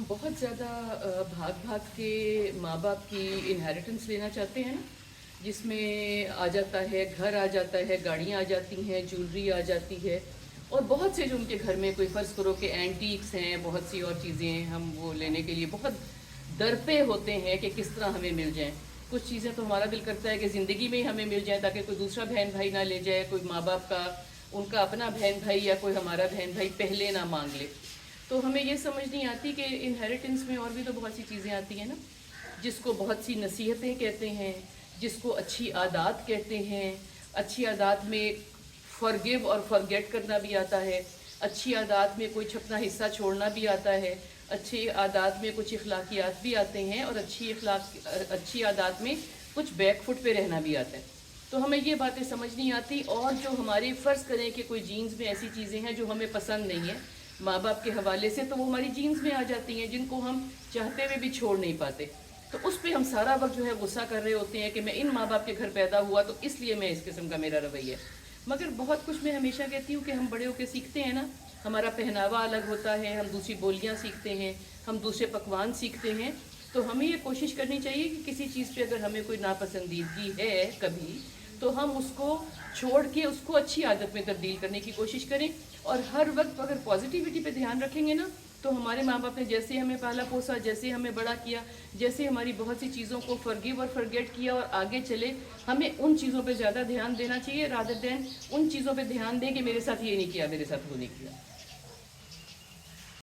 हम बहुत ज़्यादा भाग भाग के माँ बाप की इनहेरिटेंस लेना चाहते हैं ना, जिसमें आ जाता है, घर आ जाता है, गाड़ियाँ आ जाती हैं, ज्वेलरी आ जाती है, और बहुत से जो उनके घर में कोई फ़र्ज़ करो कि एंटीक्स हैं, बहुत सी और चीज़ें हम वो लेने के लिए बहुत दर पे होते हैं कि किस तरह हमें मिल जाएं। कुछ चीज़ें तो हमारा दिल करता है कि ज़िंदगी में ही हमें मिल जाए, ताकि कोई दूसरा बहन भाई ना ले जाए, कोई माँ बाप का उनका अपना बहन भाई या कोई हमारा बहन भाई पहले ना मांग ले। तो हमें ये समझ नहीं आती कि इनहेरिटेंस में और भी तो बहुत सी चीज़ें आती हैं ना, जिसको बहुत सी नसीहतें कहते हैं, जिसको अच्छी आदत कहते हैं। अच्छी आदत में फॉरगिव और फॉरगेट करना भी आता है, अच्छी आदत में कोई अपना हिस्सा छोड़ना भी आता है, अच्छी आदत में कुछ इखलाकियात भी आते हैं, और अच्छी आदत में कुछ बैक फुट पे रहना भी आता है। तो हमें ये बातें समझ नहीं आती, और जो हमारे फ़र्ज़ करें कि कोई जीन्स में ऐसी चीज़ें हैं जो हमें पसंद नहीं है माँ बाप के हवाले से, तो वो हमारी जीन्स में आ जाती हैं, जिनको हम चाहते हुए भी छोड़ नहीं पाते। तो उस पर हम सारा वक्त जो है गुस्सा कर रहे होते हैं कि मैं इन माँ बाप के घर पैदा हुआ तो इसलिए मैं इस किस्म का मेरा रवैया। मगर बहुत कुछ मैं हमेशा कहती हूँ कि हम बड़े होकर सीखते हैं ना, हमारा पहनावा अलग होता है, हम दूसरी बोलियाँ सीखते हैं, हम दूसरे पकवान सीखते हैं। तो हमें ये कोशिश करनी चाहिए कि किसी चीज़ पे अगर हमें कोई नापसंदीदगी है कभी, तो हम उसको छोड़ के उसको अच्छी आदत में तब्दील करने की कोशिश करें। और हर वक्त अगर पॉजिटिविटी पे ध्यान रखेंगे ना, तो हमारे माँ बाप ने जैसे हमें पाला पोसा, जैसे हमें बड़ा किया, जैसे हमारी बहुत सी चीज़ों को फॉरगिव और फॉरगेट किया और आगे चले, हमें उन चीज़ों पे ज़्यादा ध्यान देना चाहिए रादर देन उन चीज़ों पे ध्यान दें कि मेरे साथ ये नहीं किया, मेरे साथ वो नहीं किया।